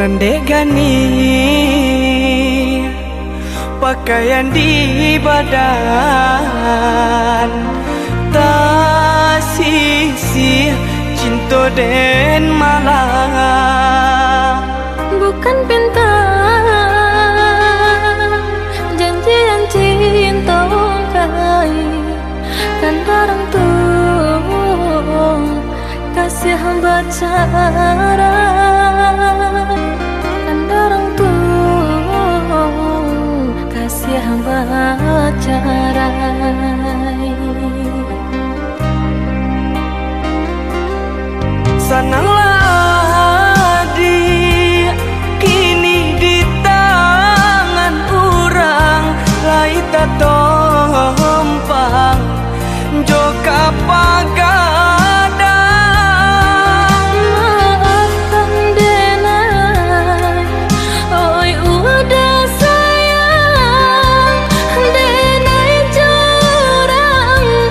Nandegani pakaian di badan, tak sisi cinta dan malam. Bukan pinta janjian cinta kai, kan darang tuh kasih hamba cara, kan darang tuh kasih hamba cara. Sananglah kini di tangan orang, lai tak tompang joka pagadang. Maafkan denai, oi udah sayang, denai jurang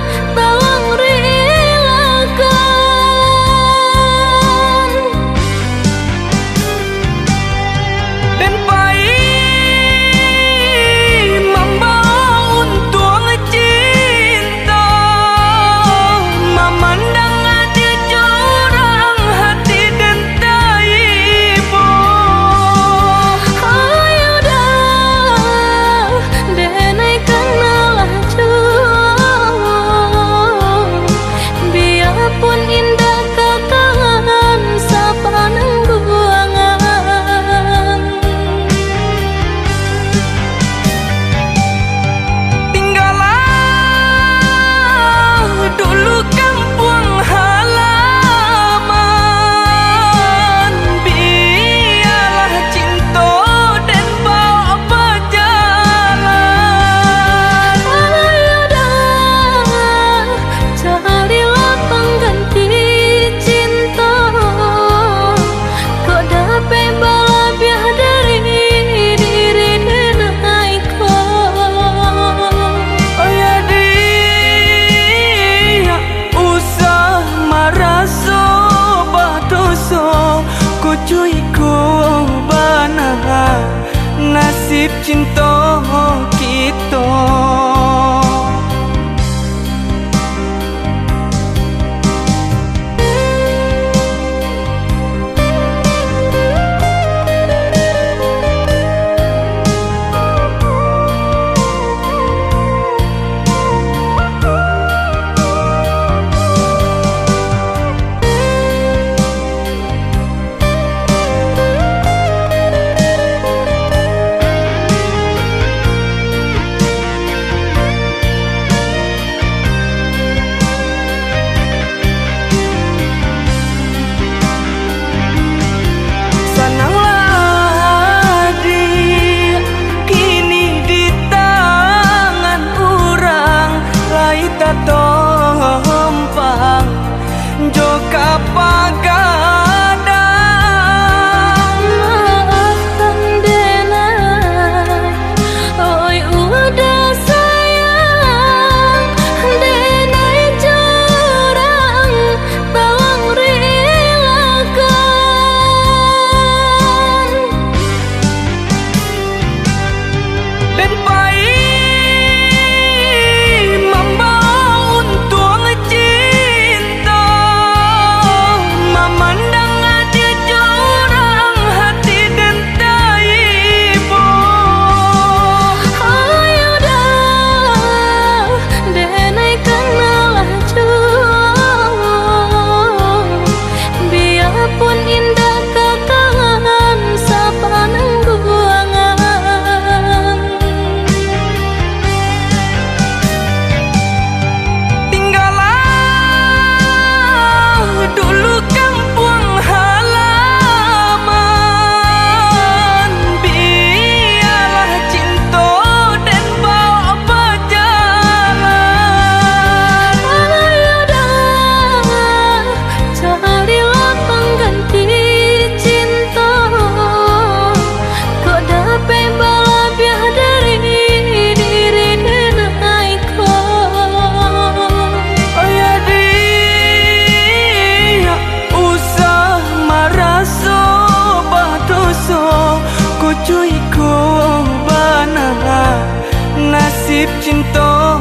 cinta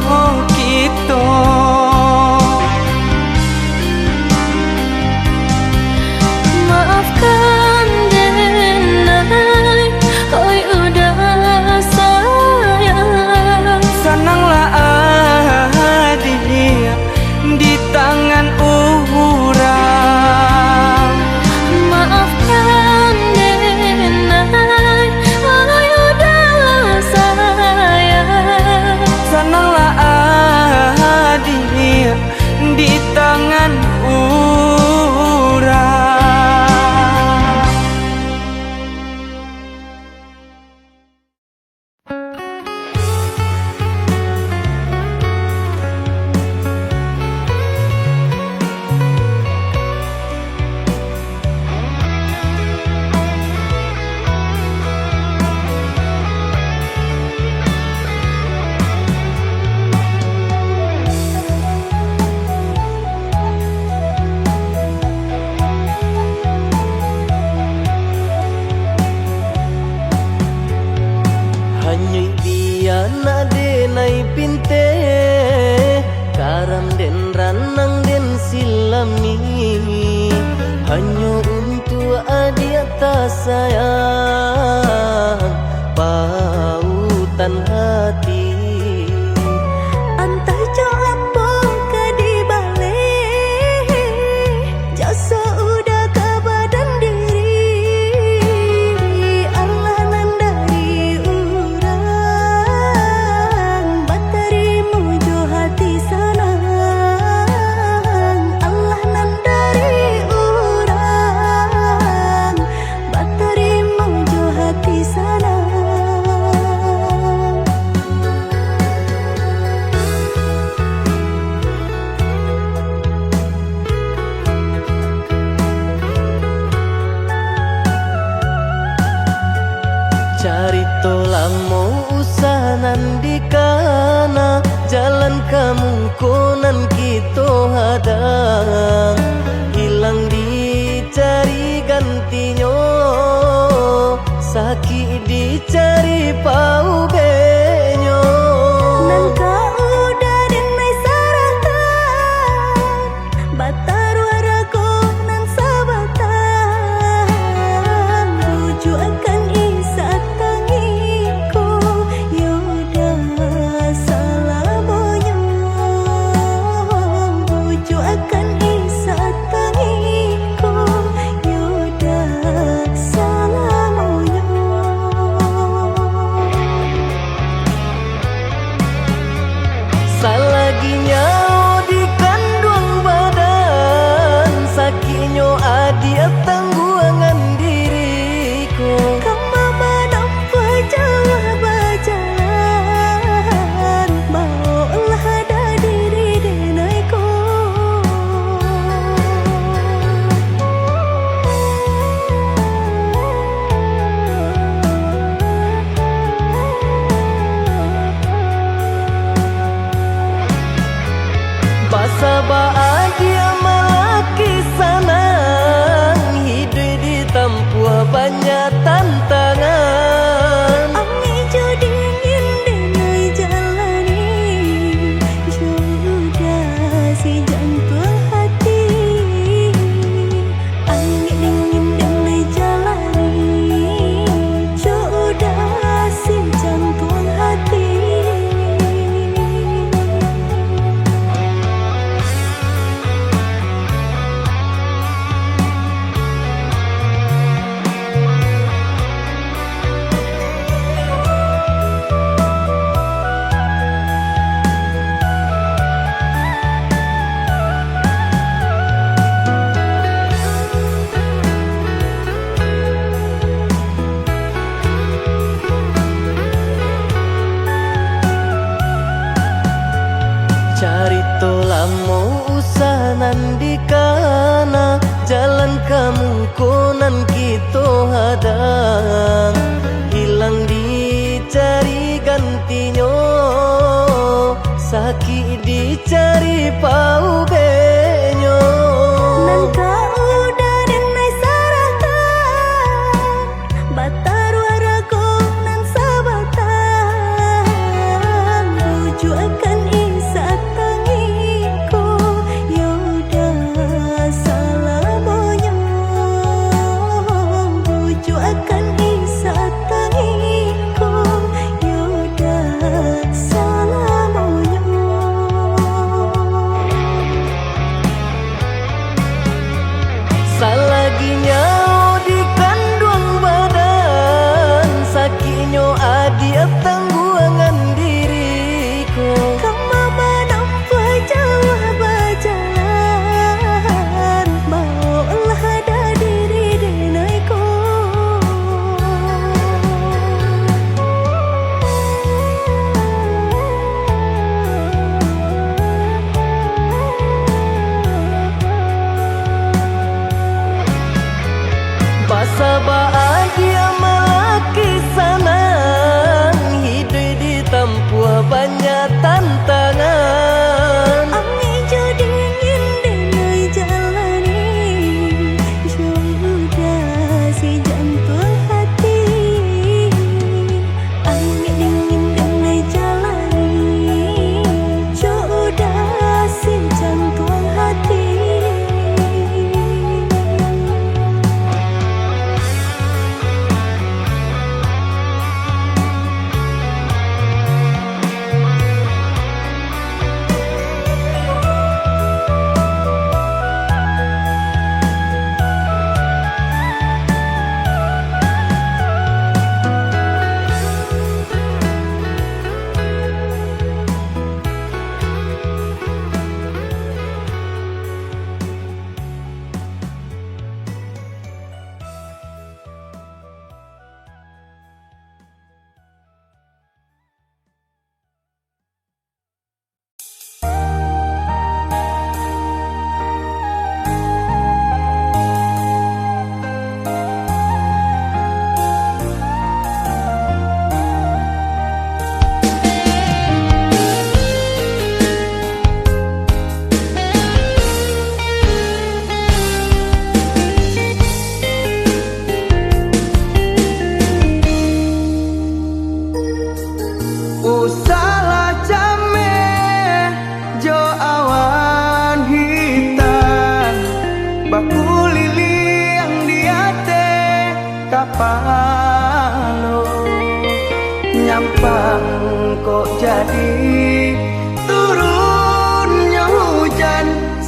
kita. Maafkan denai, oi udah sayang. Senanglah hadir di tangan orang. Maafkan denai, oi udah sayang. Senanglah hadir di tangan orang. Hanyui biana denai pinte karam den ranang den silami hanya untuk adia tak sayang pautan hati. Antai coba ke di balik, jasa udah ke badan diri. Allah nan dari urang, batarimu jo hati senang. Allah nan dari urang, batarimu jo hati senang. Cari tolamo usahanan di kana jalan kamu konan kita hadang hilang dicari gantinya sakit dicari pau benyo. Nangka udah denai saratan, batar waraku nan sabatan, buju akan isat tangiku, yoda salamonya, buju akan isat tangiku, yoda salamonya. Salaginya di kandung badan sakinyo adia tangguangan diriku. Kamu menampa jauh berjalan, maulah ada diri denaiku. Basa bahagia malaki sanang hidup ditempuh banyak tantangan. Ami jo dingin denai jalani, jo udah si jantung hati. Ami dingin denai jalani, jo udah si jantung hati. Cari tolamo usahanan di kana jalan kamu konan kita hadang hilang dicari gantinya sakit dicari pau benyo. Nangka udah denai saratan, batar waraku nan sabatan,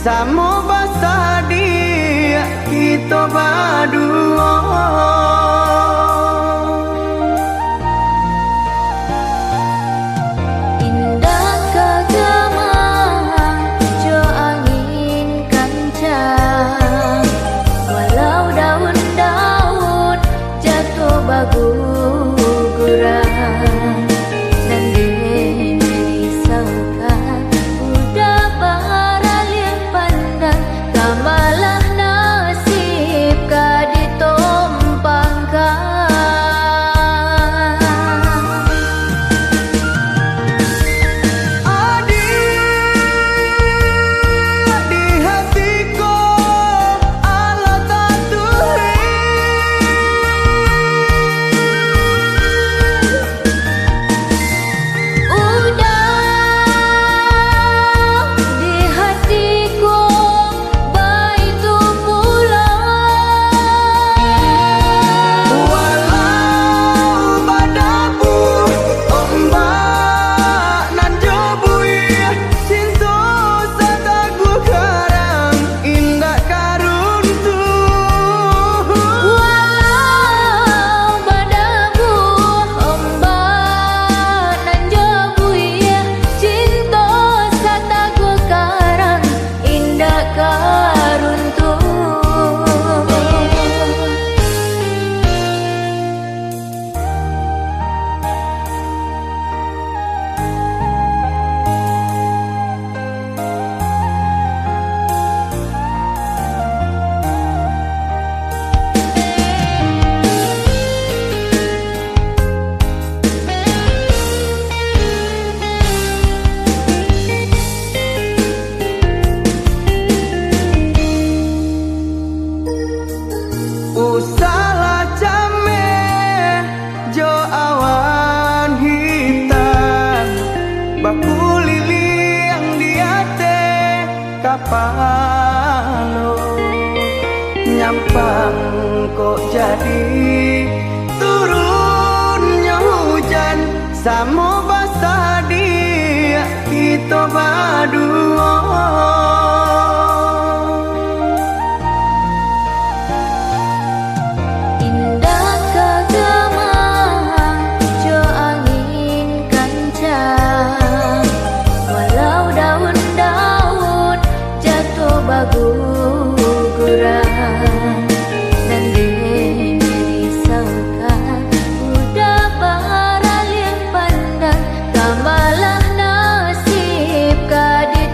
Samo basa dia kita berdua. Indah kegemaran jo angin kencang, walau daun-daun jatuh berguguran. Salah jame jo awan hitam, baku lili yang di ate kapalo nyampang kok jadi turunnya hujan. Samo basa dia kita berdua. Guguran dan dirisaukan udah baralian pandang, kamalah nasib kadit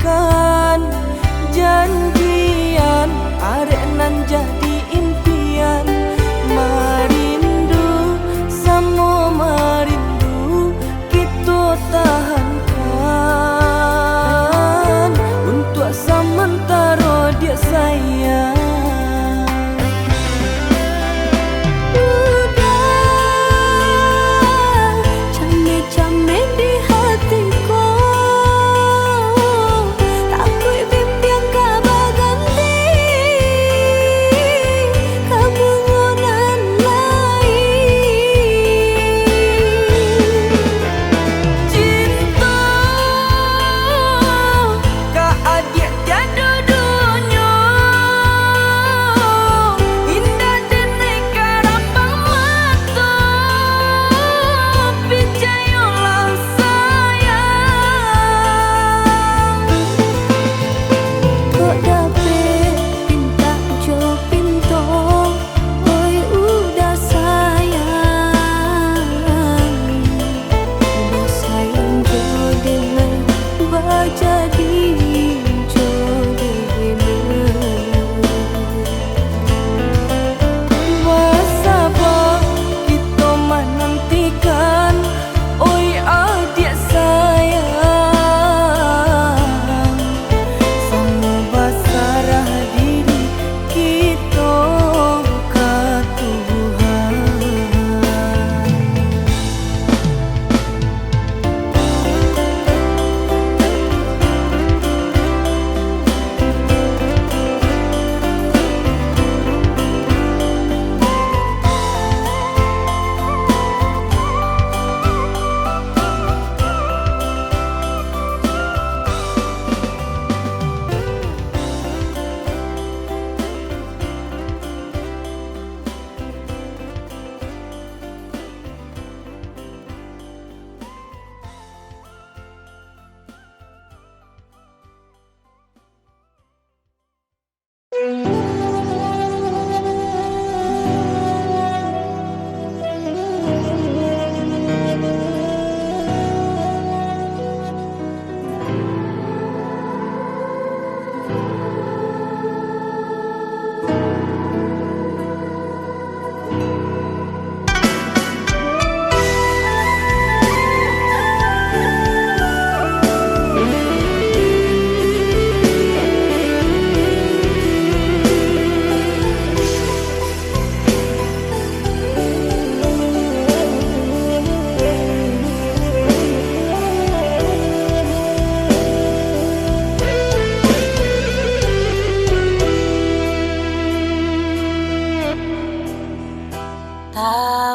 tekan janjian arek nan jadi impian. Marindu sama marindu kita tahankan untuk sementara dia sayang.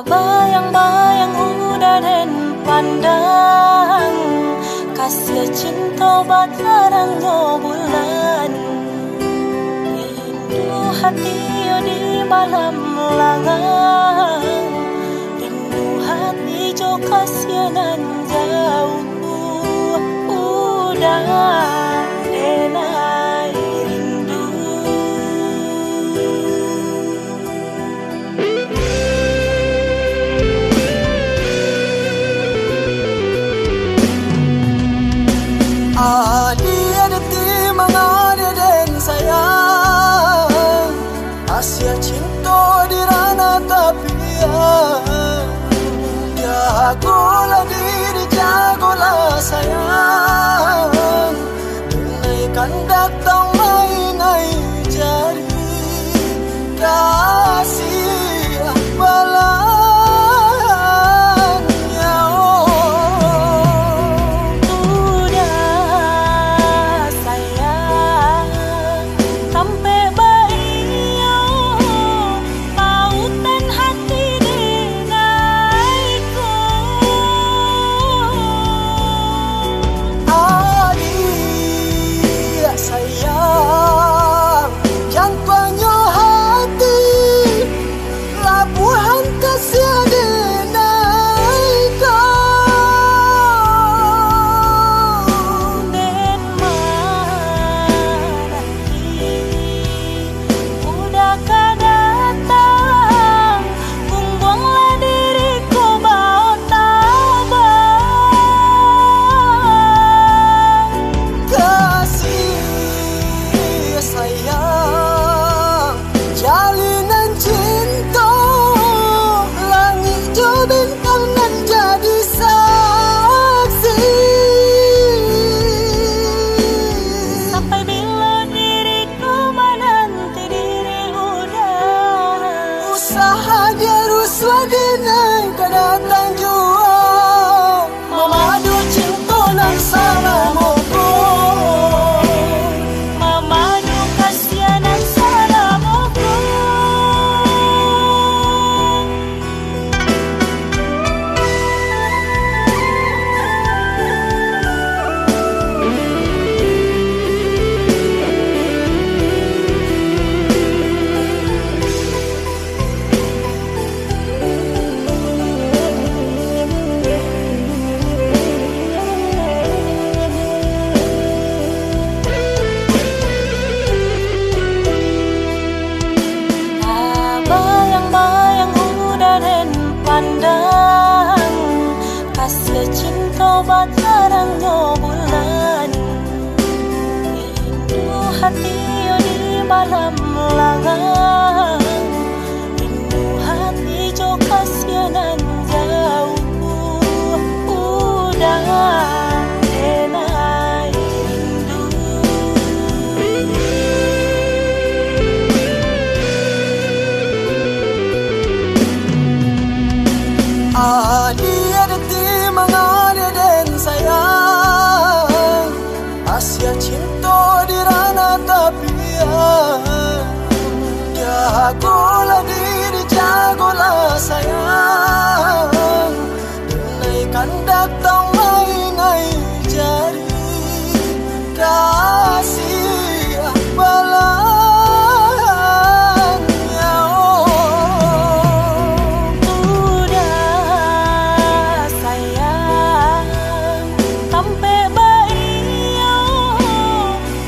Bayang-bayang udah dan pandang kasih cinta batarangnya bulan. Rindu hati di malam langang, rindu hati jo kasianan jauh. Udah denai rindu. Ada timang ada dan sayang, Asia cinta di rana tapi jagolah diri jagolah sayang, denaikan datang main jari kasih balas. Jagolah diri, jagolah sayang, denaikan datang ngai jari kasih balanya. Udah sayang sampai baio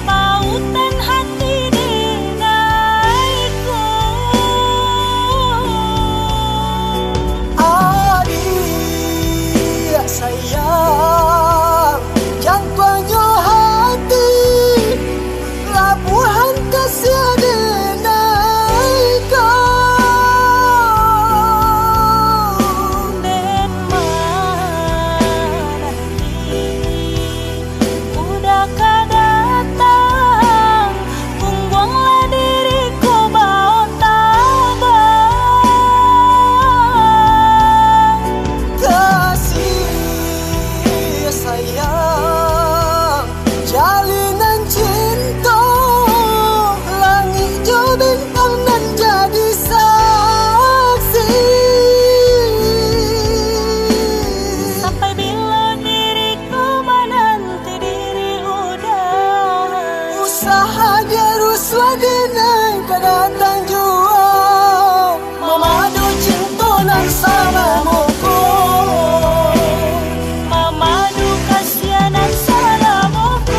pautan hati denaiku. Adik sayang, jangkauannya hati, labuhan kasih denaikan. Den menanti udah datang, buanglah diriku bawa tabang. Kasih sayang, jalinan cinta, langit jauh bintang nan jadi saksi. Sampai bila diriku menanti diri udah. Usaha dia ruswa denai kedatang jua, memadu cinta nan sama moko. Mamadu kasianan salamuku.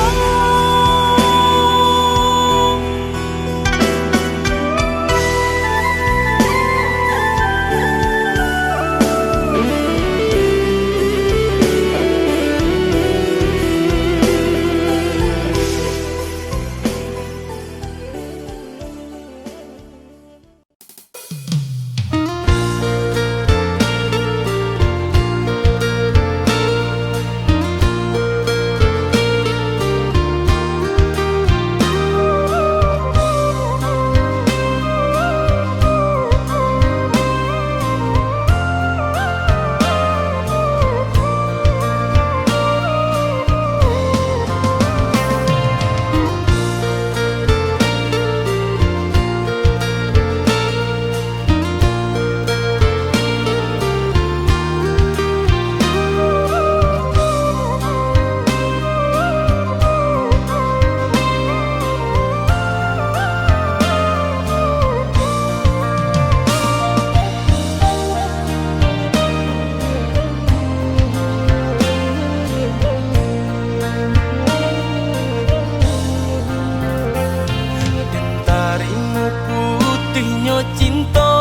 Tarimu putihnya cinta,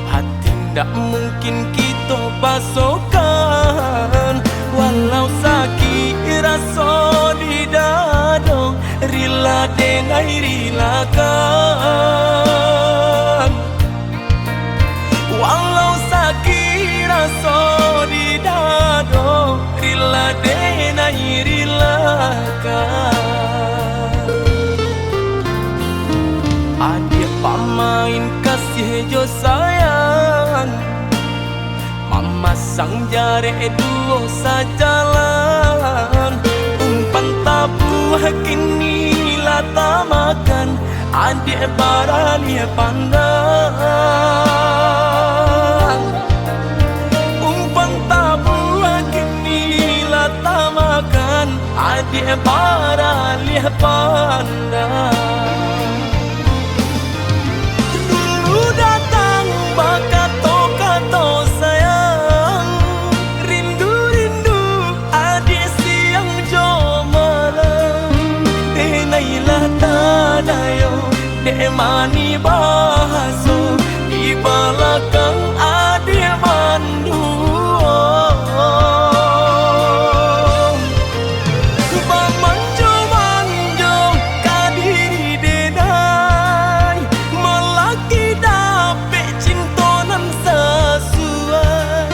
hati ndak mungkin kita basuhkan. Walau sakit rasa di dada, rela dengan rilakan. Walau sakit rasa di dada, rela dengan rilakan. Adik pamain kasih jo sayang, mama sang jare duo sajalan. Umpan tabuh kini lata makan, adik barani pandang. Umpan tabuh kini lata makan, adik barani pandang. Datang bakato-kato sayang, rindu-rindu adik siang jo malam. Denailah tadayo, dek mani bahaso, di belakang adik manduo. Manjo-manjo kadiri denai, melaki dapet cintonan sesuai.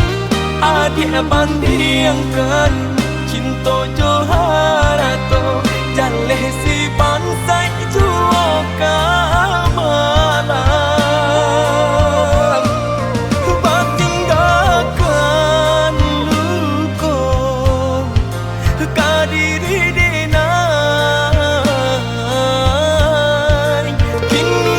Adik bandingkan cinta joharato, jaleh si bansai juo kamalam. Batinggalkan luko kadiri denai, kini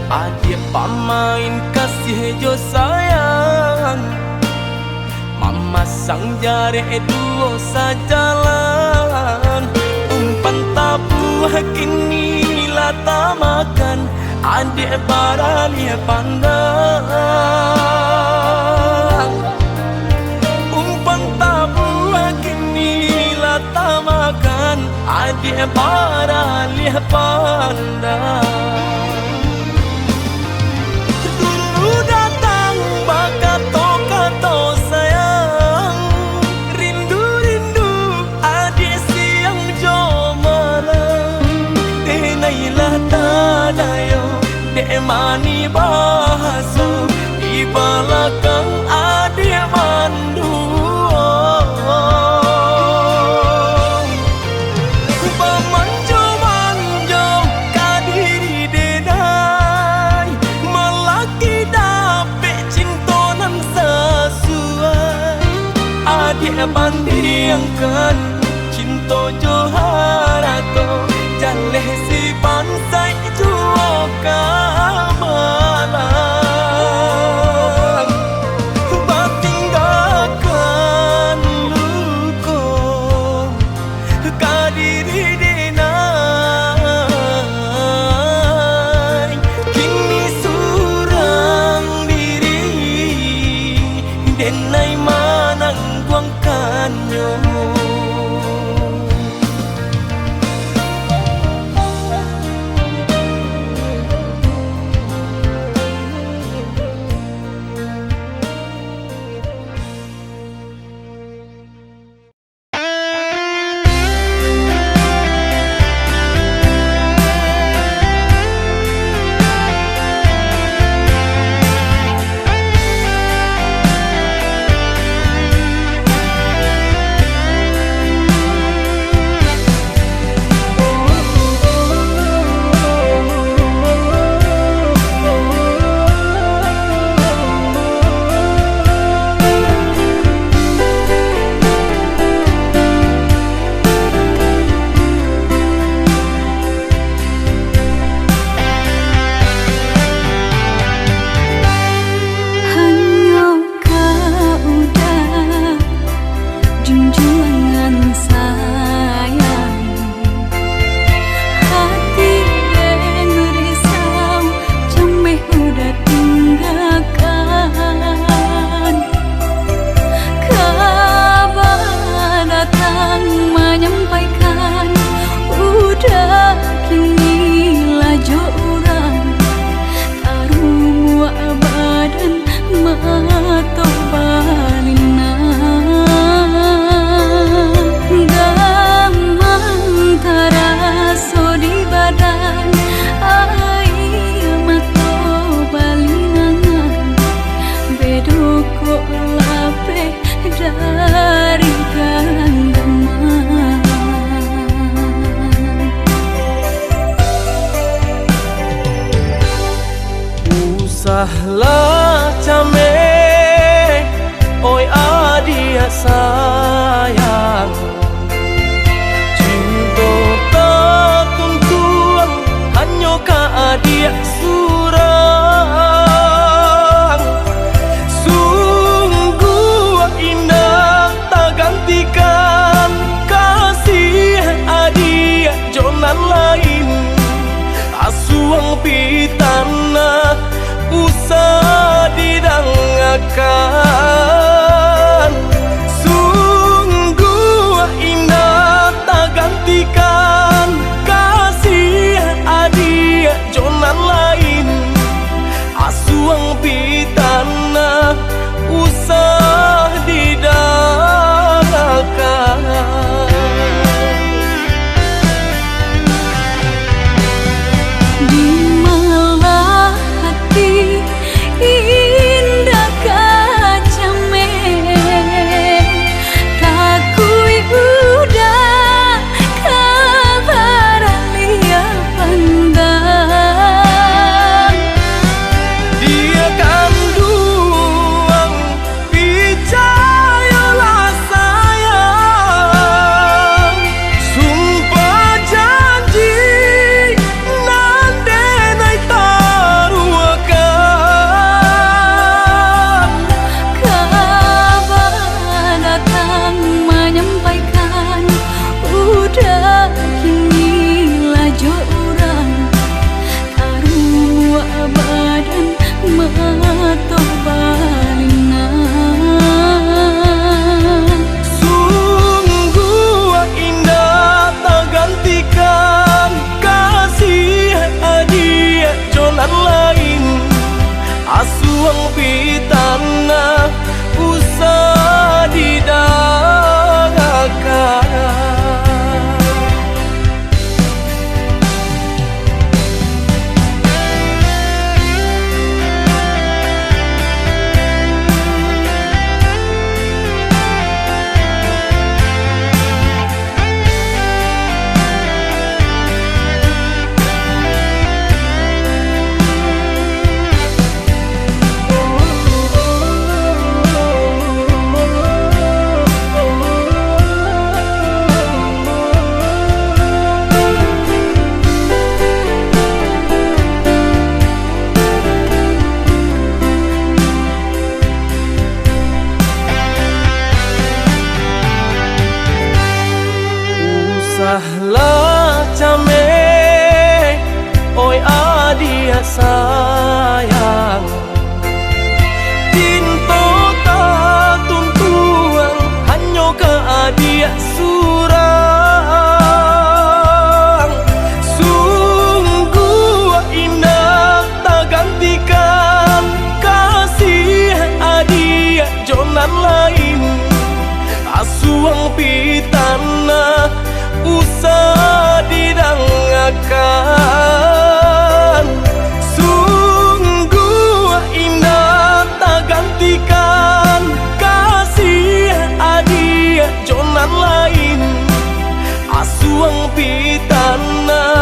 Adik pamain kasih jo sayang, mama sang jare duo sajalan. Umpan tabuh kini lata makan, adik barani pandang. Umpan tabuh kini lata makan, adik barani pandang. Dulu datang bakato-kato sayang, rindu-rindu adik siang jo malam. Denailah tadayo, dek mani bahaso, di belakang adik mandu. Pemanjo-manjo kadiri denai, melaki dapet cintonan sesuai. Adik bandingkan cinto joharato, jaleh si pansai juo kamalan. Batinggalkan luko kadiri denai, kini surang diri denai manang guangkanyo. Usahlah came, oi adik sayang, cinta tak tuntuan hanya ka adik surang. Sungguh indah tak gantikan kasih adik jonan lain. Asuang pitana usah didangakan, sungguh indah tak gantikan kasih adik jonan lain. Asuang pitana usah didangakan. Di malah hati sayang Cinta tak tuntuan hanya ke adik surang Sungguh indah tak gantikan kasih adik jonan lain Asuang pitana usah didangakan Sungguh indah tak gantikan kasih adik jonan lain Asuang pitana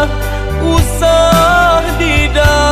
usah didangakan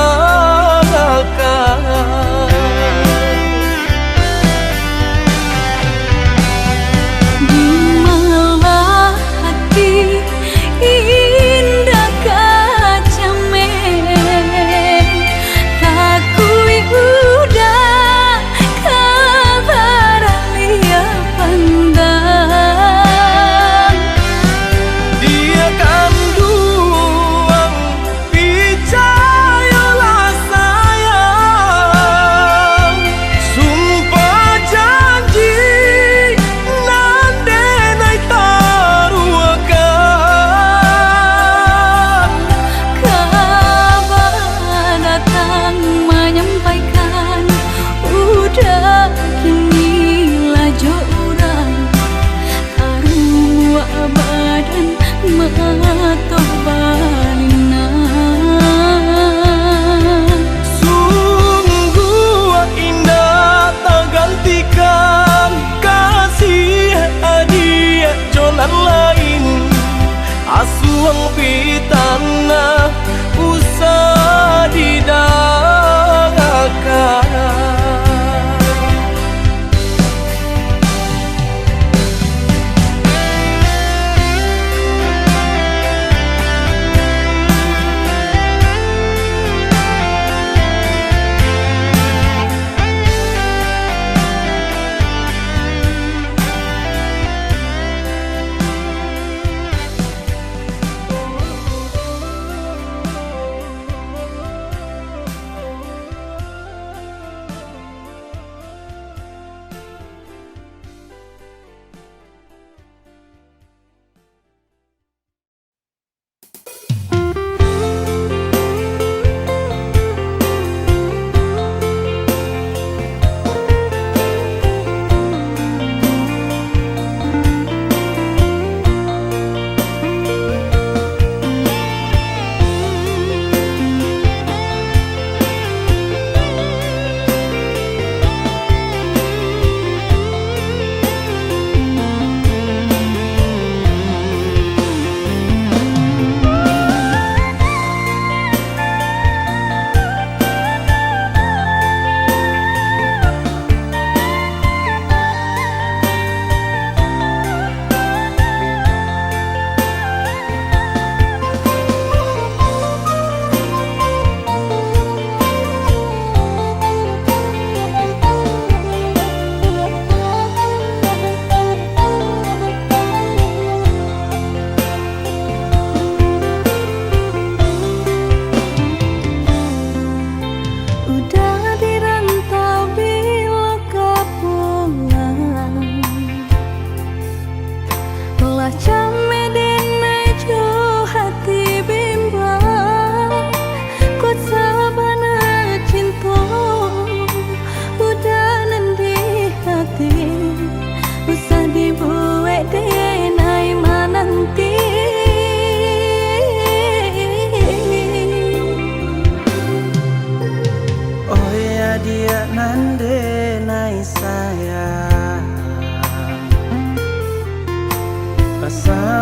Sungguh indah tak gantikan kasih adik jonan lain Asuang pitana usah didangakan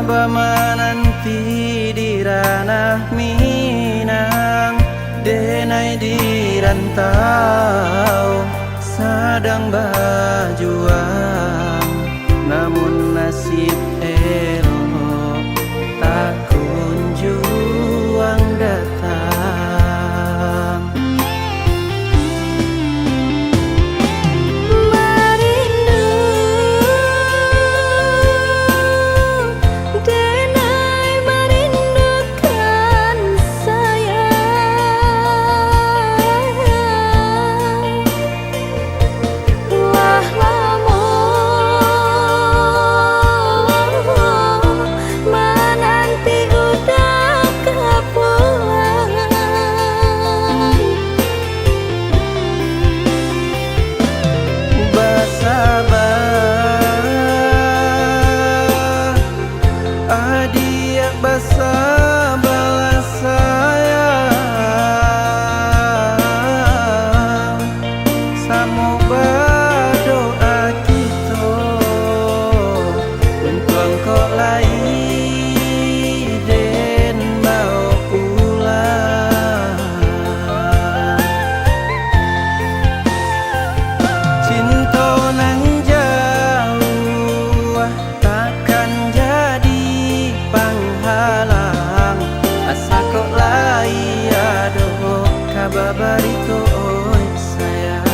Sabama nanti di ranah Minang Denai di rantau Sadang berjuang Namun nasib elok Tak kunjung datang kababarito oi sayang.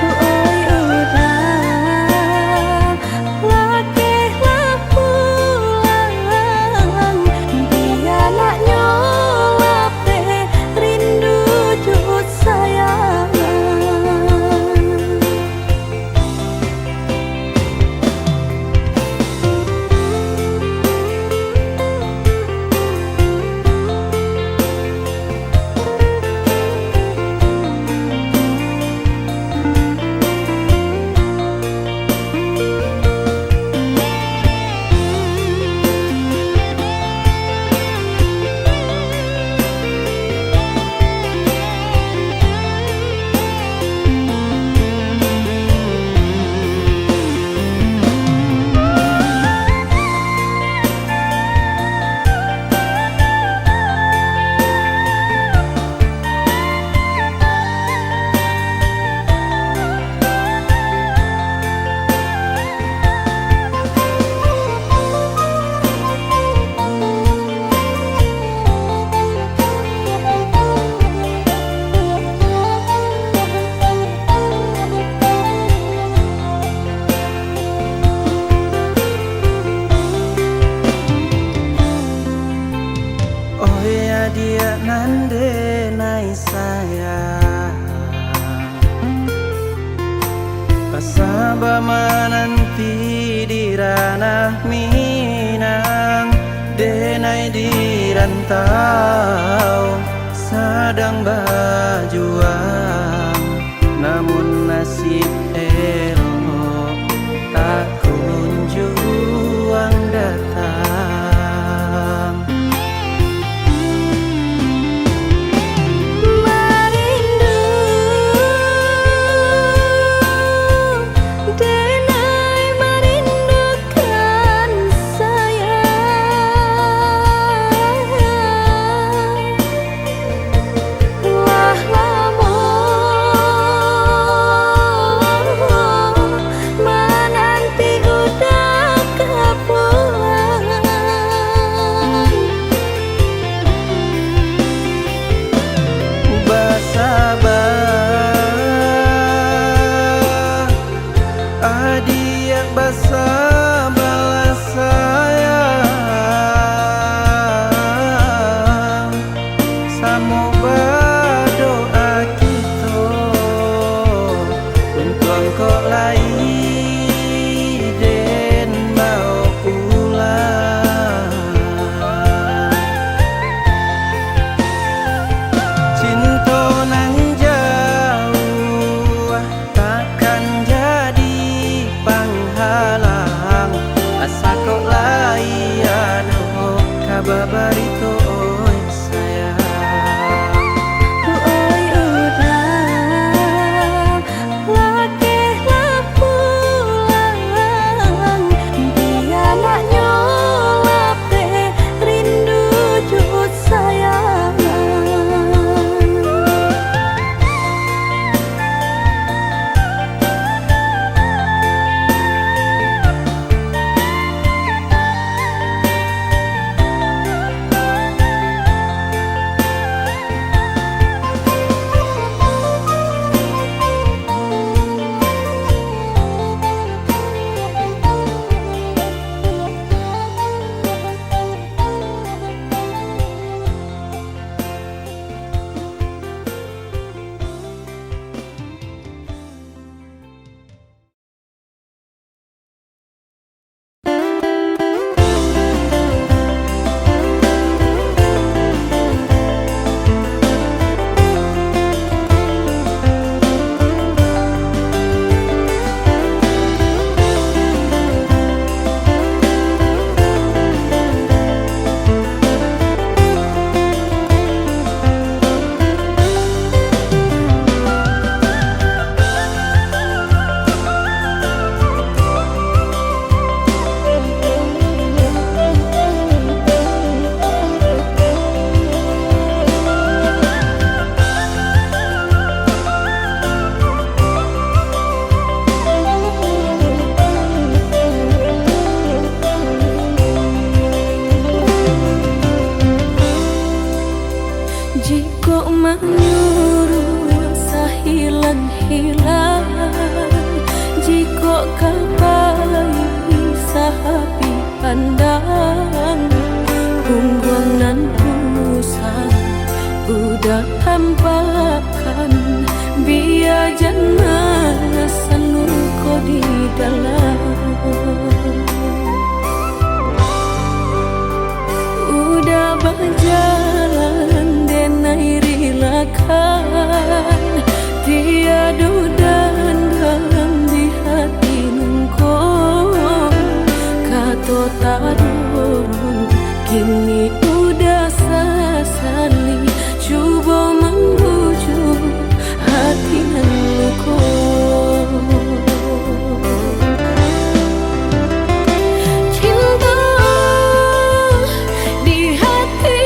Oi udah latihlah pulang dia nak nyolap rindu jut sayang. Oh ya dia nande nai sayang, pasaba menanti di ranah Minang, denai di rantau sedang berjuang, namun nasib elok tak kunjung datang. Adik basa balas sayang, samo berdoa kita untuk engkau lai den mau pulang. Cinta nang jauh takkan jadi panghalang, asa kok lai aduh kababarito oi sayang. Jika menyuruh sahilan-hilang, jika kapai sahabi pandang, punggung nan pusat udah tampakan, biar jangan sanu ko di dalam. Udah berjalan denai rilakan, tiada dandang di hati nungko. Kato tadon kini udah sesali, coba membujuk hati nungko. Cinta di hati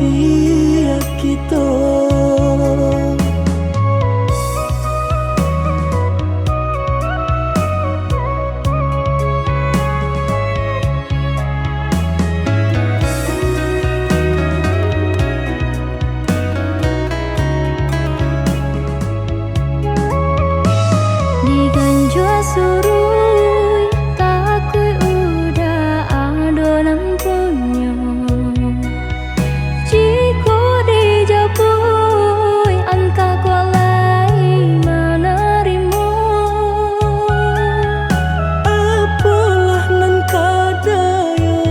sia kita. Surui takui udah adonan punya. Jika dijapui angka kualai menerima. Apalah nan kadaya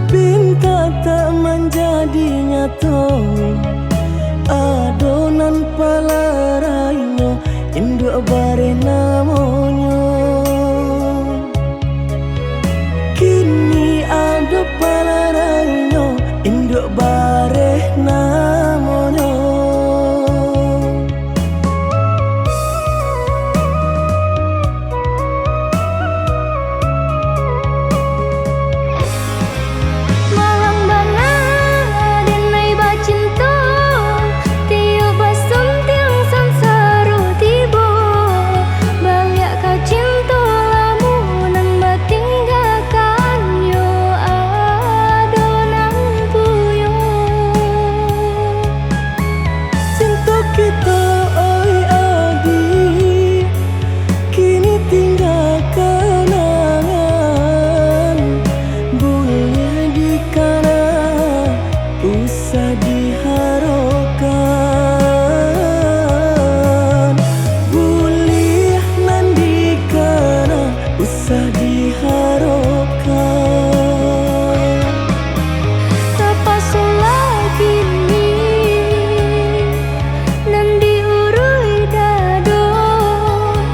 pinta tak menjadi nyata. Adonan palarainya induk bare namanya. Kini ada palarainya induk bare namanya. Malang banget denai bacinta. Tiup basum tiang sansaru tiba. Balik kau cinta lamunan batinggalkan yo adonan puyo. Cinta kita oi adi kini tinggal kenangan. Boleh dikana usah diharapkan. Boleh nan dikana usah diharapkan. Terpaksa lagi ni nan diurui dado.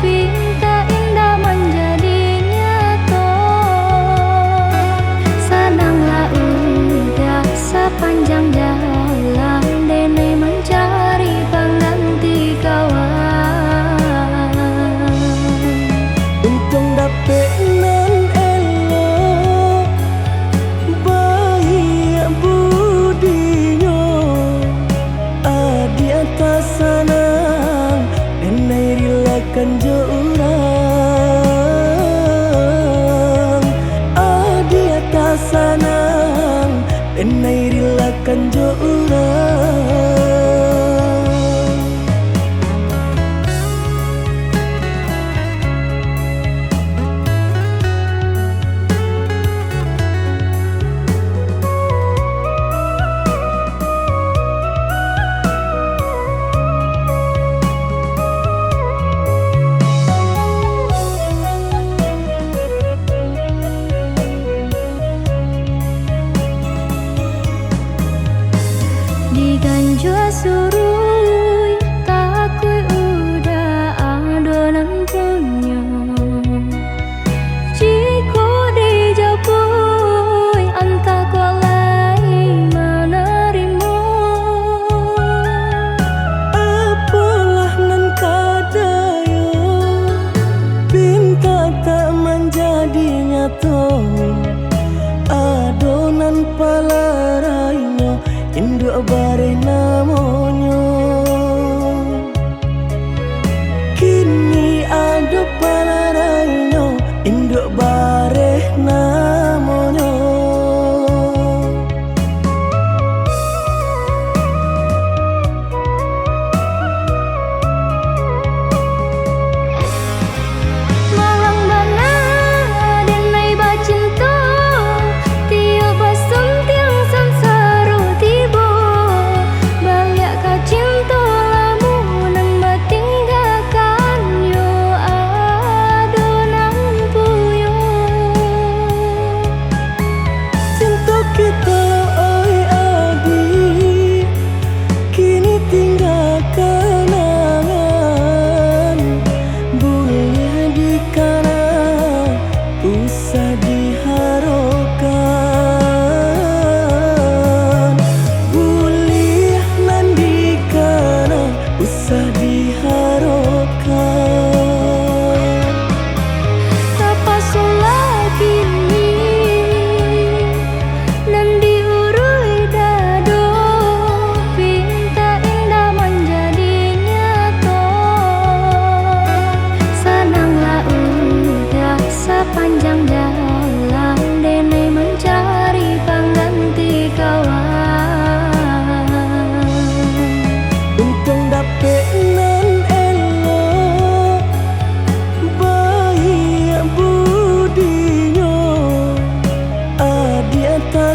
Pinta indah menjadi nyata. Senanglah udah sepanjang jalan Dene mencari pengganti kawan. Untung dapet nan elok baik budinya. Adi atas sanang denai rilakan jo urang. Adi atas sanang denai rilakan jo urang. Diganjua surui takui udah adonan punya. Jika dijapui angka kualai menerima. Apalah nan kadaya pinta tak menjadi nyata. Adonan palarainya induk bare namanya. Kini ada palarainya induk bare namanya. Malang banget denai bacinta. Tiup basum tiang sansaru tiba.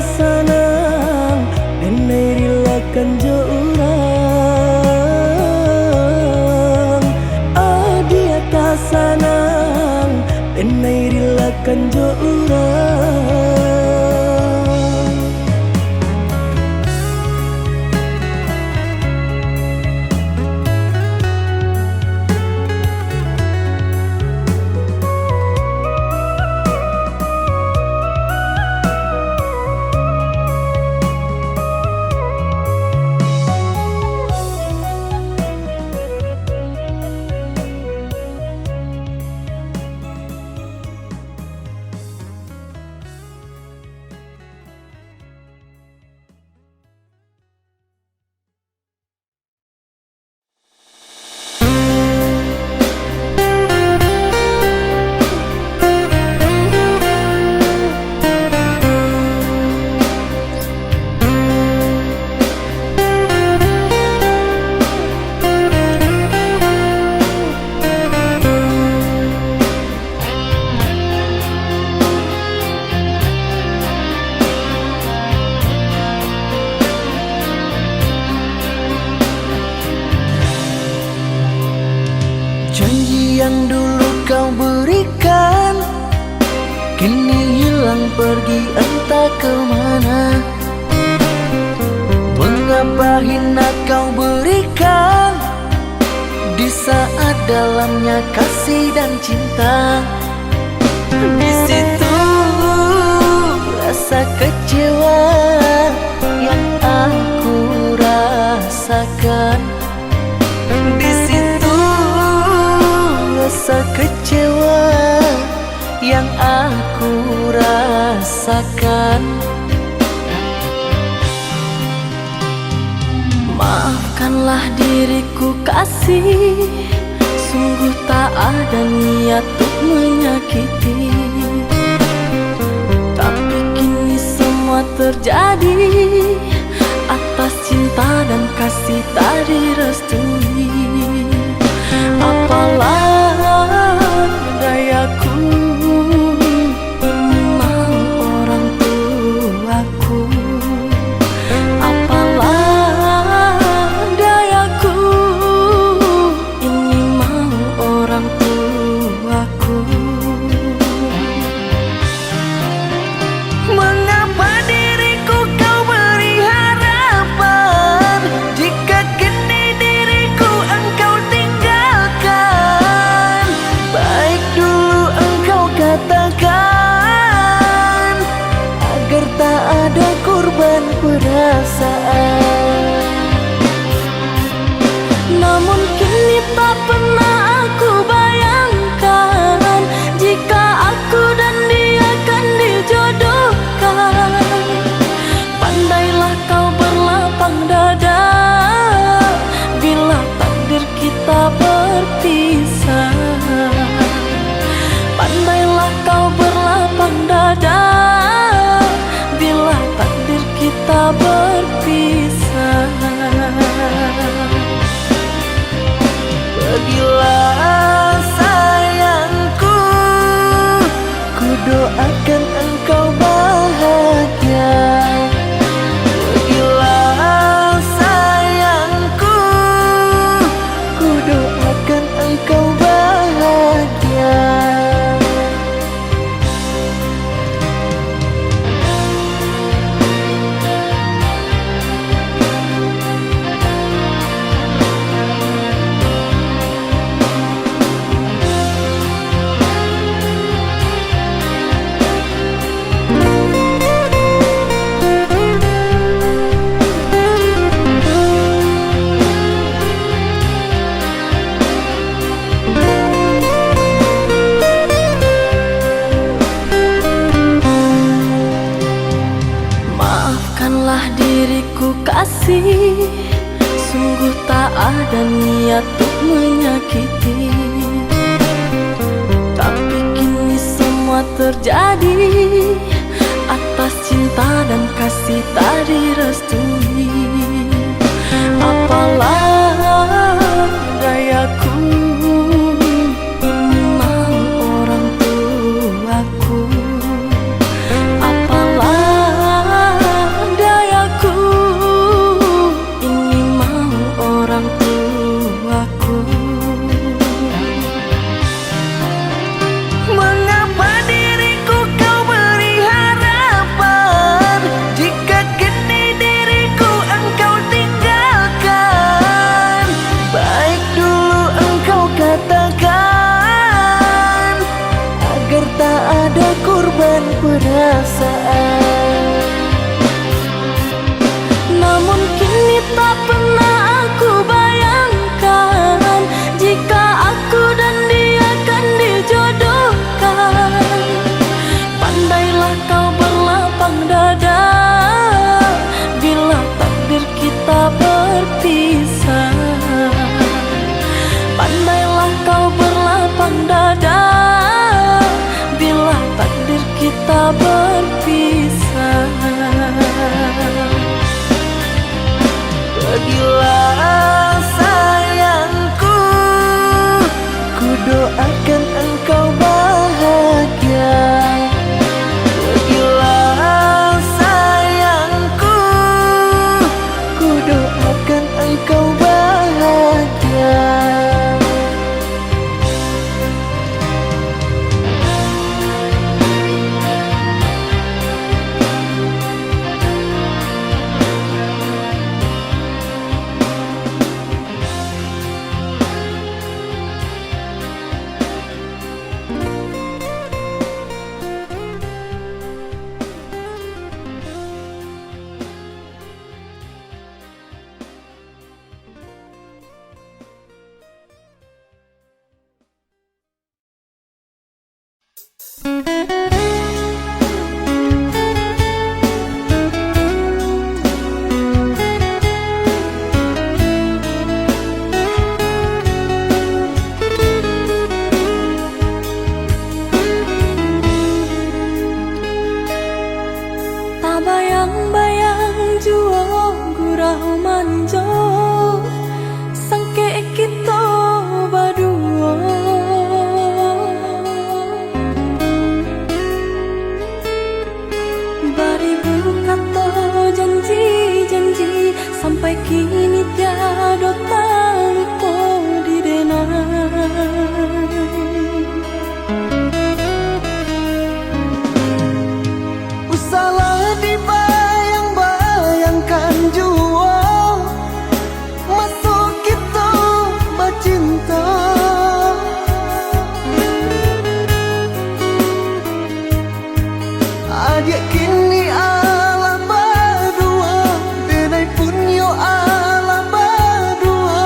tak sanang denai rilakan jo urang. Dia tak sanang denai rilakan jo urang. Janji yang dulu kau berikan kini hilang pergi entah kemana. Mengapa hina kau berikan di saat dalamnya kasih dan cinta. Di situ rasa kecewa yang aku rasakan. Di situ rasa kecewa yang aku rasakan. Maafkanlah diriku kasih, sungguh tak ada niat untuk menyakiti. Tapi kini semua terjadi atas cinta dan kasih tak direstui. Apalah dayaku, ini mau orang tuaku. Apalah dayaku, ini mau orang tuaku. Mengapa diriku kau beri harapan jika kini diriku engkau tinggalkan? Baik dulu engkau katakan agar tak ada korban perasaan. Namun kini tak pernah aku bayangkan jika aku dan dia akan dijodohkan. Pandailah kau berlapang dada bila takdir kita berpisah. Pandailah kau berlapang dada bila takdir kita berpisah. Pergilah sayangku, ku doakan engkau bahagia. Pergilah sayangku, ku doakan engkau bahagia. Maafkanlah diriku kasih, sungguh tak ada niat untuk menyakiti. Tapi kini semua terjadi atas cinta dan kasih tak direstui. Apalah dayaku, ini mau orang tuaku. Apalah dan perasaan. Namun kini tak pernah aku bayangkan jika aku dan dia akan dijodohkan. Pandailah kau berlapang dada bila takdir kita berpisah. Pandailah kau berlapang dada bila takdir kita berpisah. Pergilah sayangku, ku doakan engkau bahagia. Pergilah sayangku, ku doakan engkau bahagia. Tak bayang-bayang jua gurau manjo sangke kita berdua. Beribu kata janji-janji sampai kini tiada tanpa didenai. Usahlah dibayang-bayangkan jua masuk kita bercinta. Adik kini ala berdua, denai pun yo ala berdua.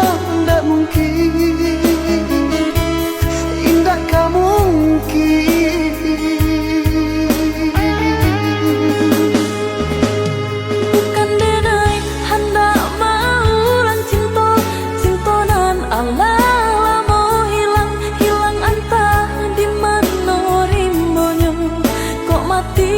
Ndak mungkin, indah kamu mungkin. Bukan denai hendak mauran cinta, cinta nan Allah lama hilang entah di mana rimbonya kok mati.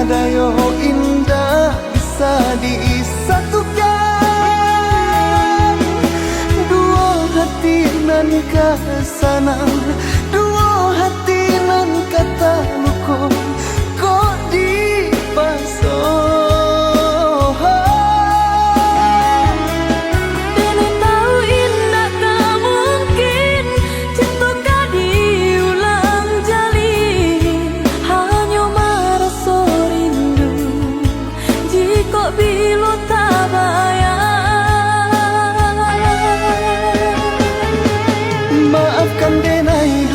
tiada yo indah bisa disatukan. Dua hati nan kasanang, dua hati nan kata luko kok dipasang. Maafkan denai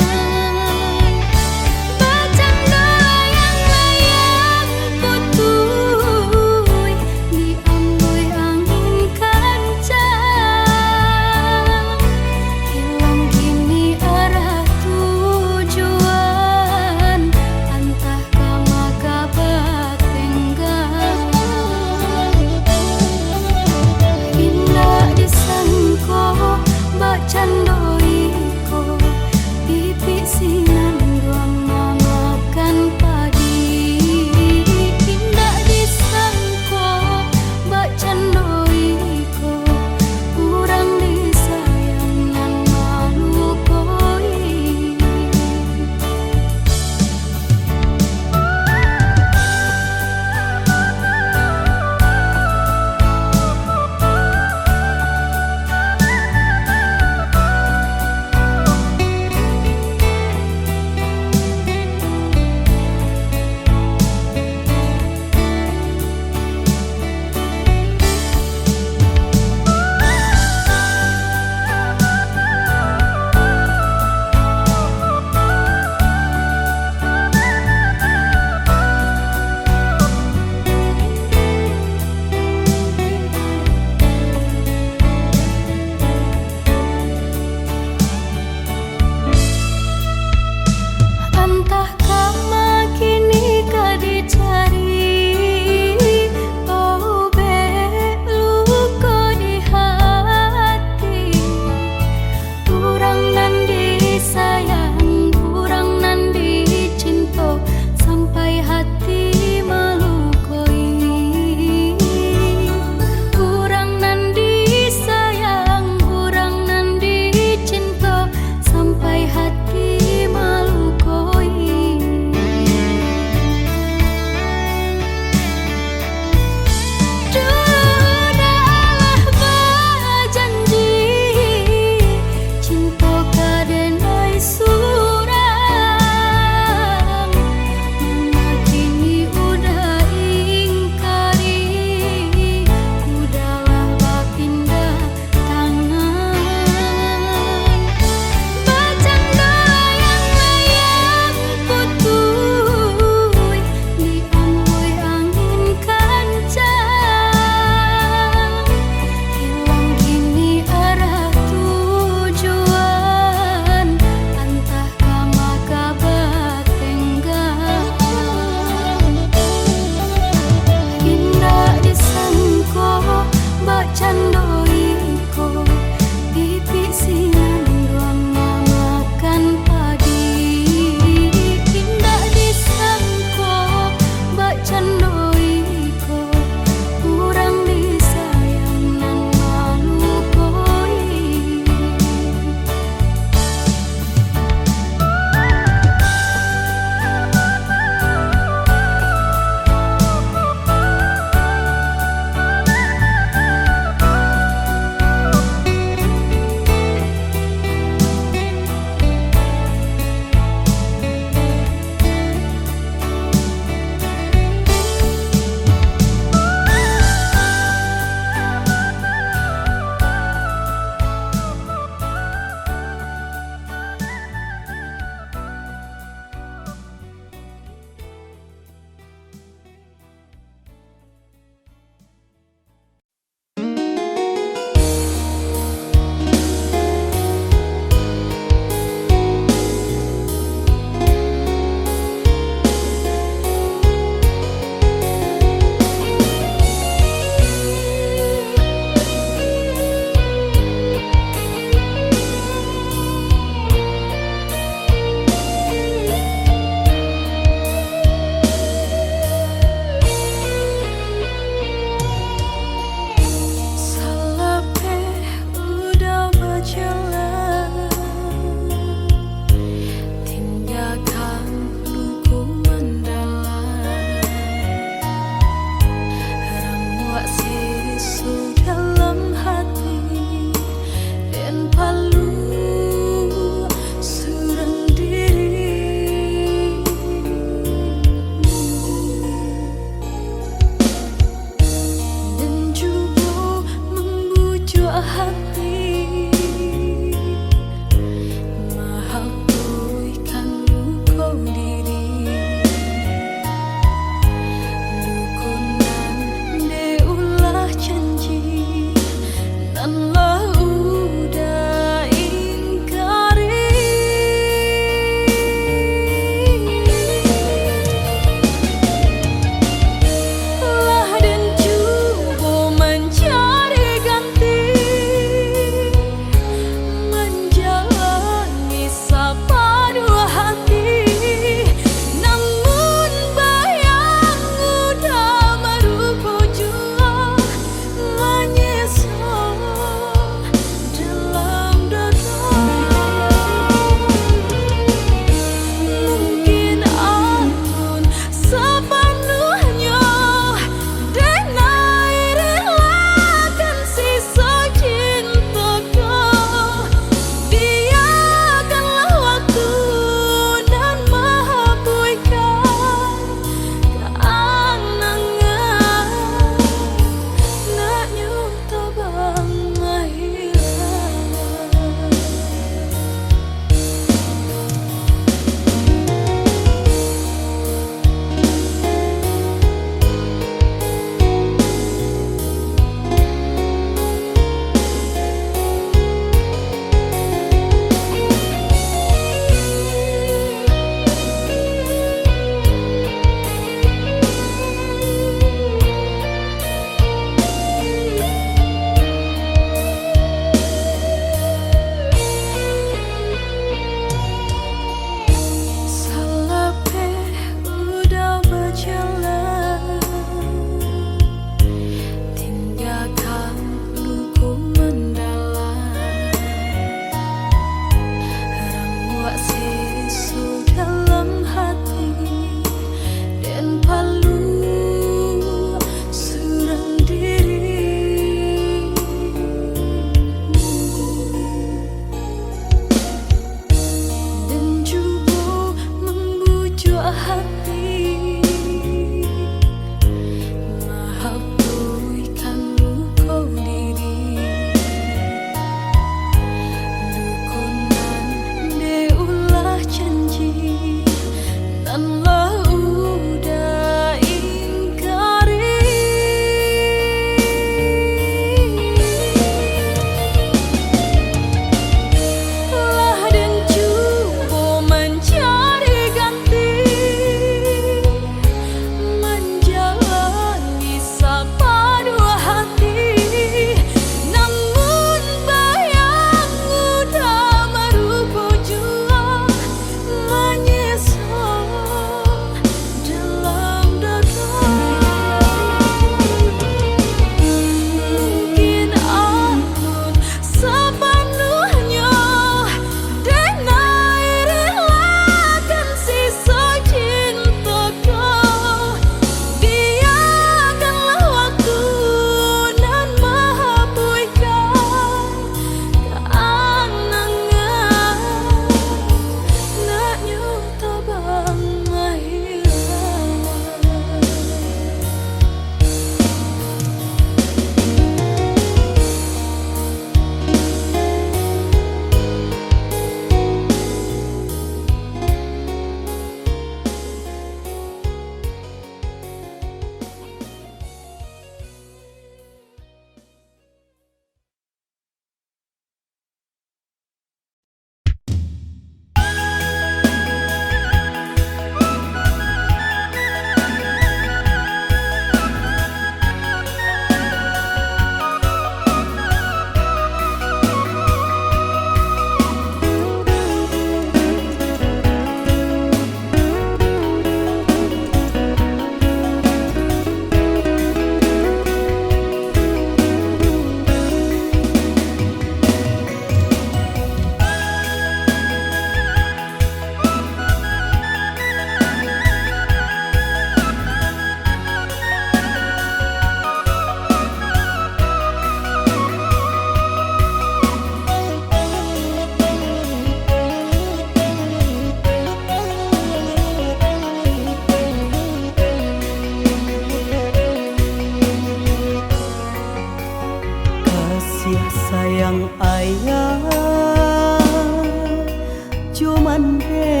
mande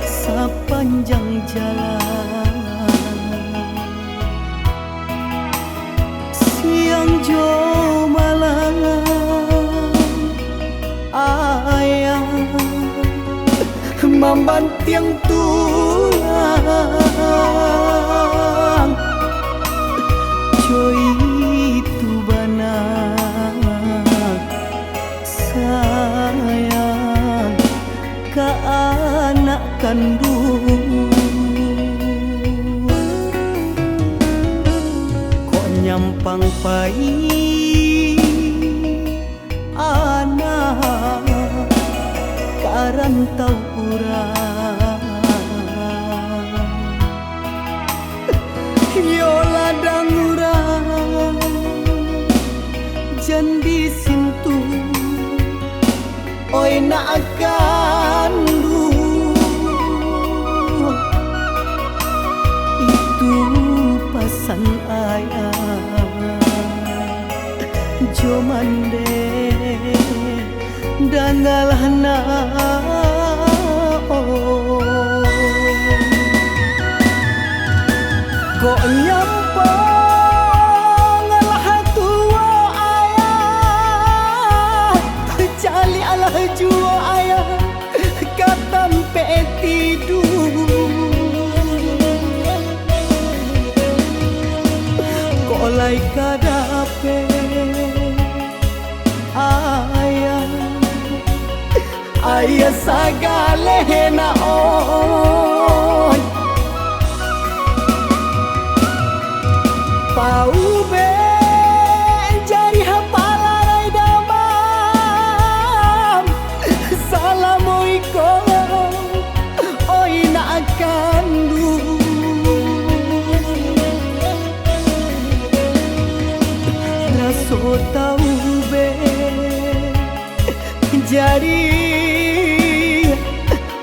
sepanjang jalan siang jo malam ayah membanting tulang joy itu banak sayang ke anak kandung kok nyampang pai anak karantau urang yo ladang urang jan di sintu oi na akan itu pasan ayah jo mande dangalana kok nyampang alah tua ayah cali alah jua ayah katampe tidur kok lai kadape ayah sagale na oi pau be jari hapalarai damam salamualaikum oi na kandu raso tau be jari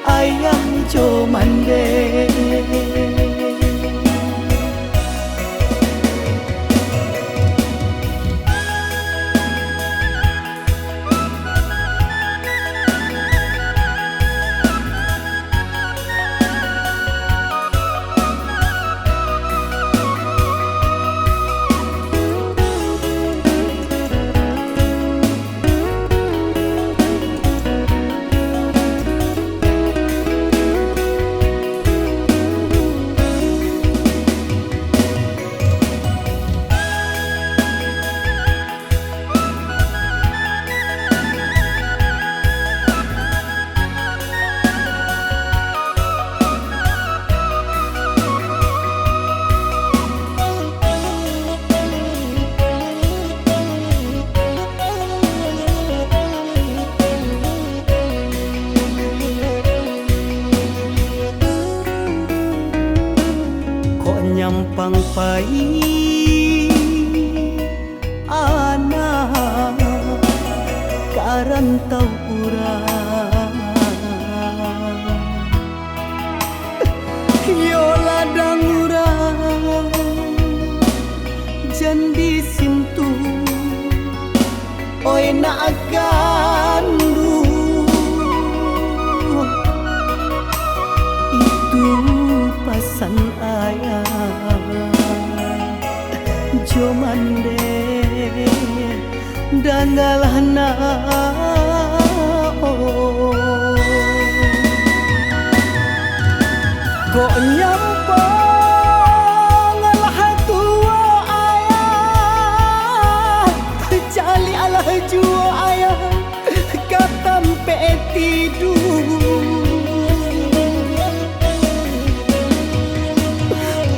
ayam jo mande nyampang pai anak karantau urang yo ladang urang jan di sintu oi na akan itu pasan ayah jo mande dangalana kok nyampang alah tua ayah cali alah jua ayah katampe tidur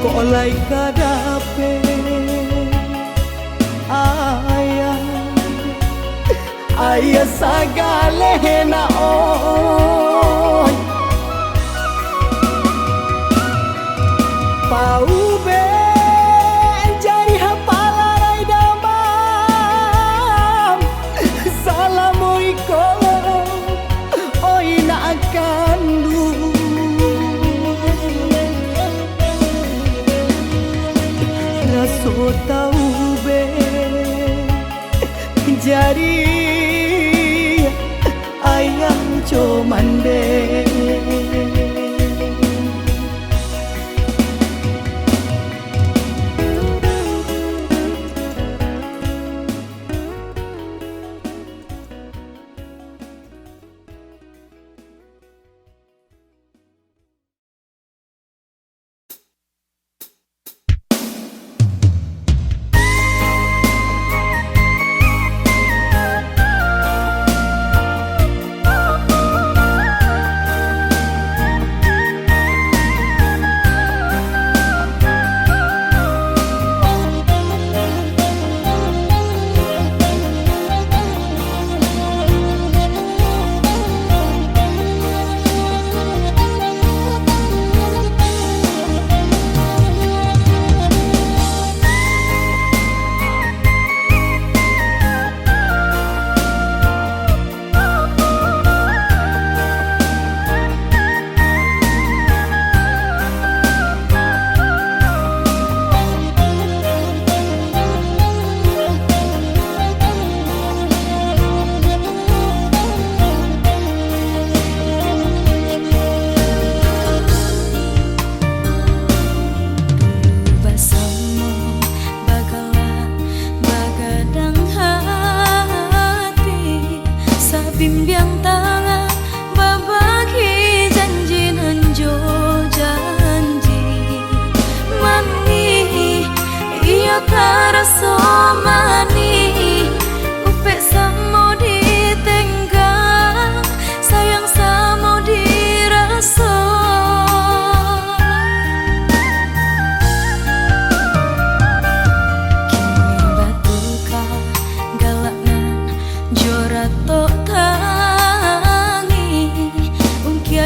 kok lai kadape ayah sagale na oi pau be jari hapalarai damam salamualaikum oi na kandu raso tau be jari ayam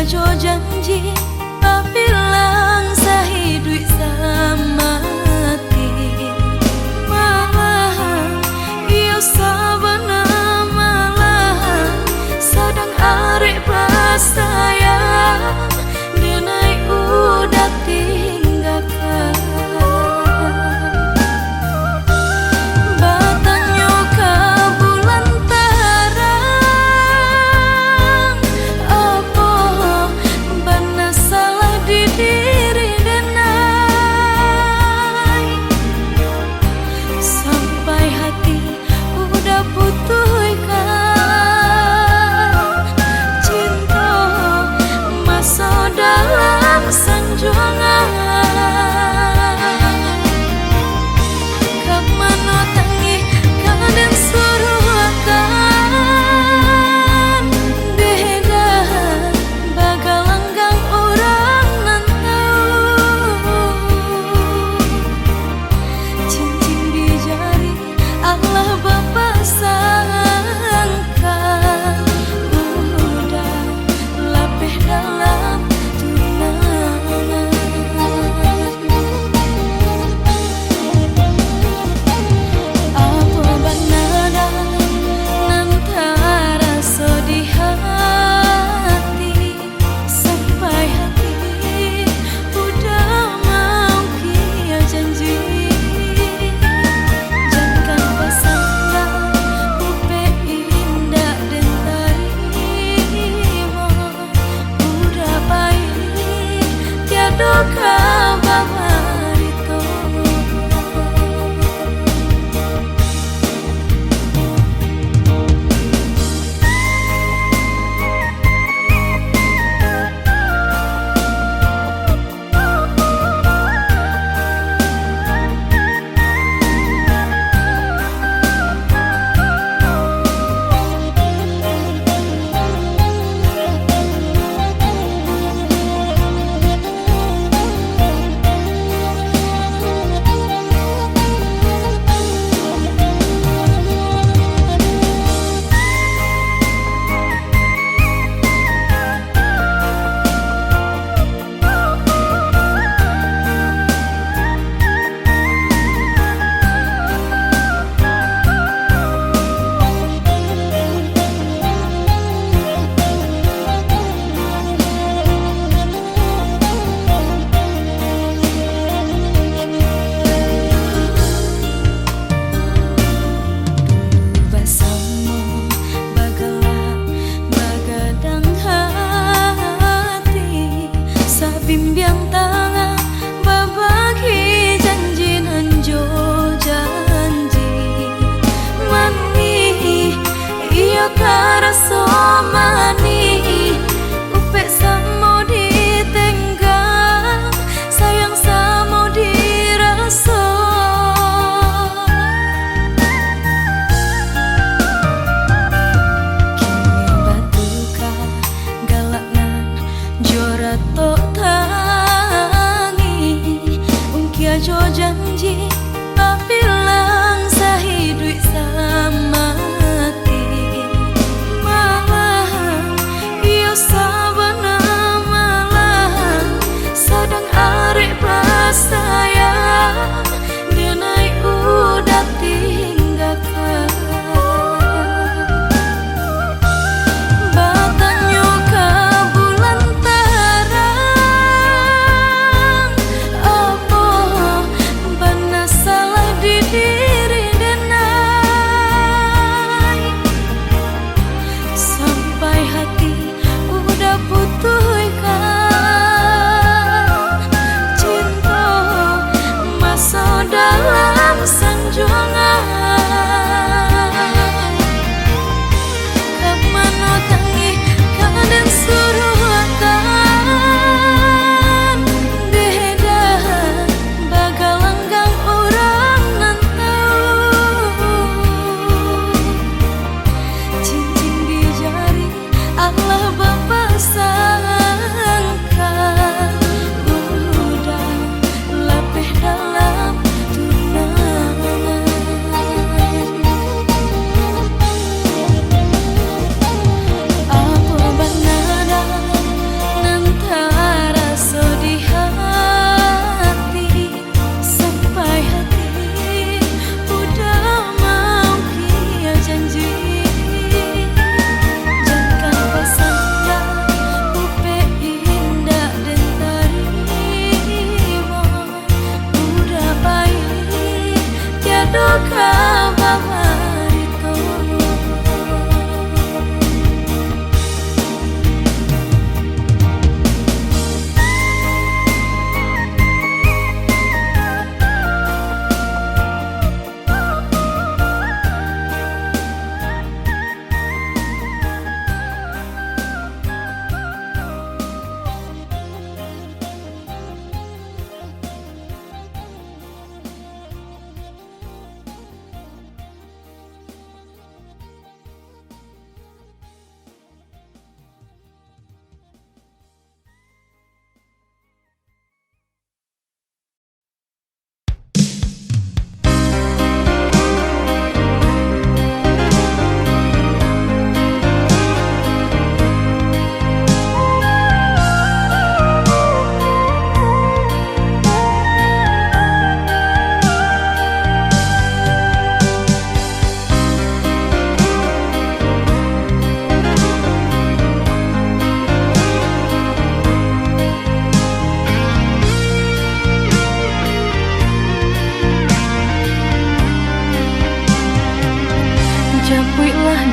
jo janji tapi lang sahidui samati malahan iyo sabana malahan sadang arek sayang denai udah tinggalkan batangnya ke bulan terang apa bana salah di diri denai sampai hati udah putuskan cinta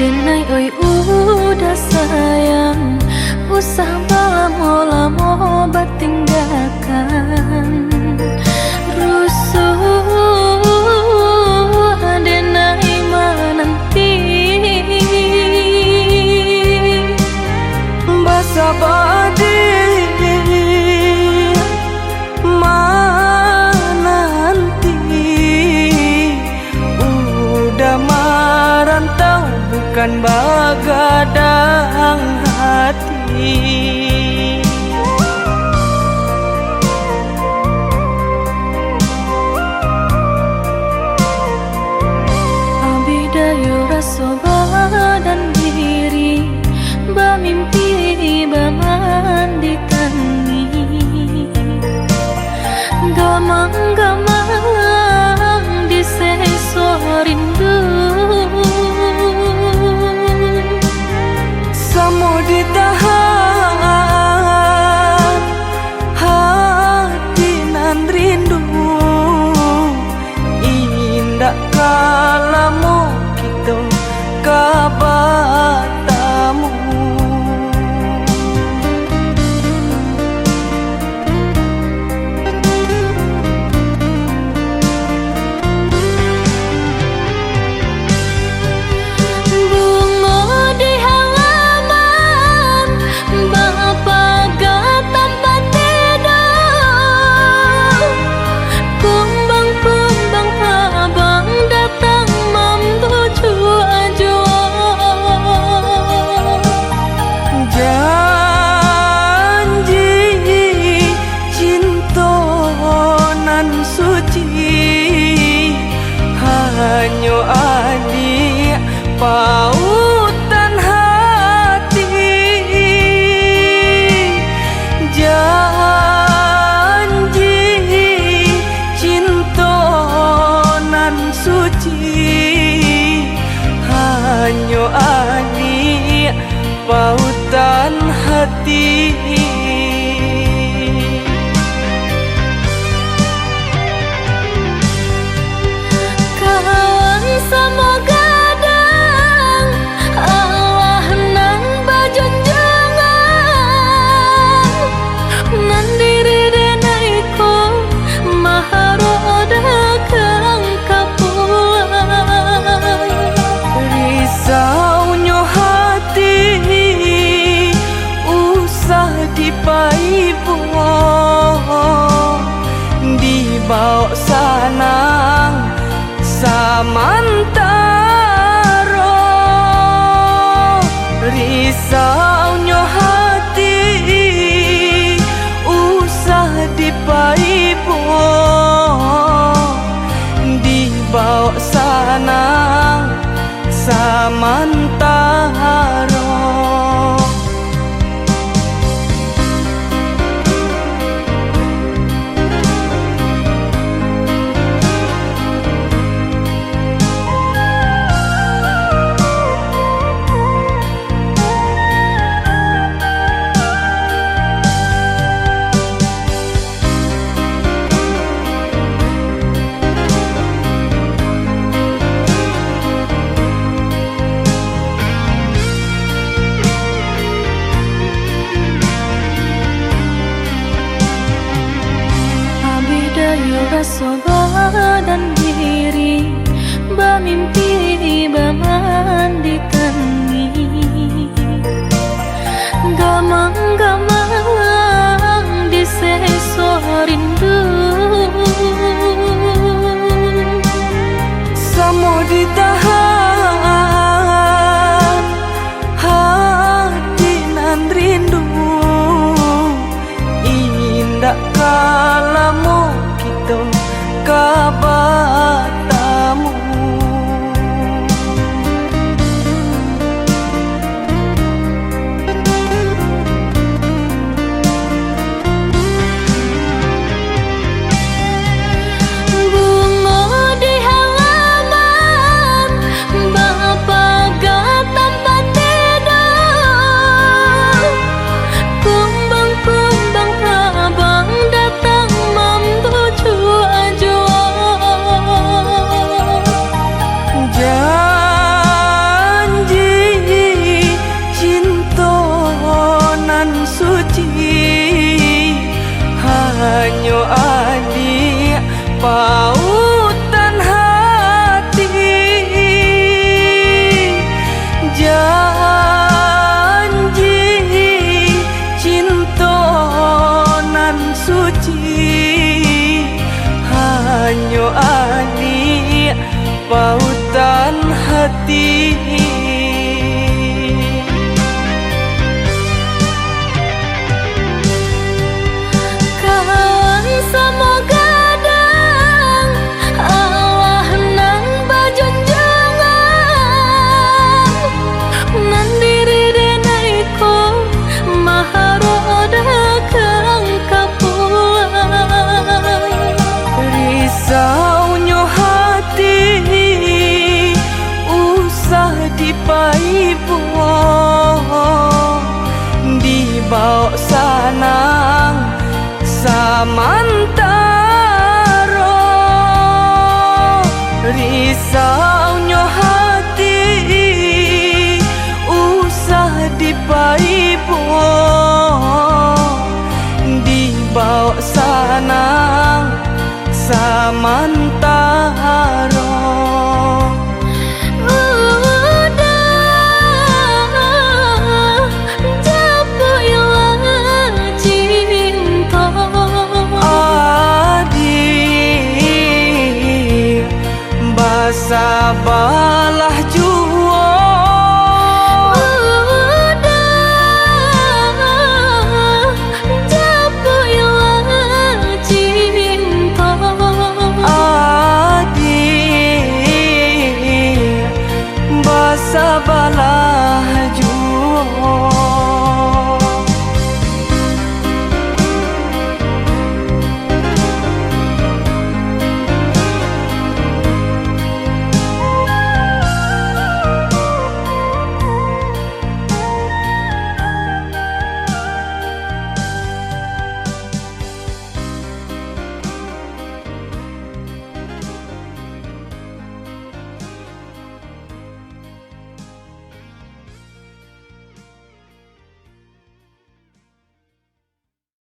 Denai oi udah sayang, usah lama-lama batinggalkan rusuh. Denai menanti Basa badi menanti, udah merantau bukan bagadang hati. Abidayu rasa badan diri, bamimpi bamandi tangi, gamang-gamang di seso rindu. Samo ditahan hati nan rindu, indah kalamu kita kabatamu. Hanya adik pautan hati, janji cinta nan suci. Hanya adik pautan hati. Sama gadang Allah nang bajunjangan, nan diri denai ko maharoda kang kapuan. Risaunya hati usah dipaipo, dibawa sanang samantaro. Risaunya hati usah dipaipo, dibawa sanang samantaro. Rasa badan diri, bamimpi bamandi tangi, gamang-gamang di seso rindu. Samo ditahan hati nan rindu, indah kalamu kita kabatamu. pautan hati. Kawan semoga dang Allah nang bajunjangan nan diri denaiko maharoda kang kapulang. Risaunya hati usah dipaipo, dibawa sanang sama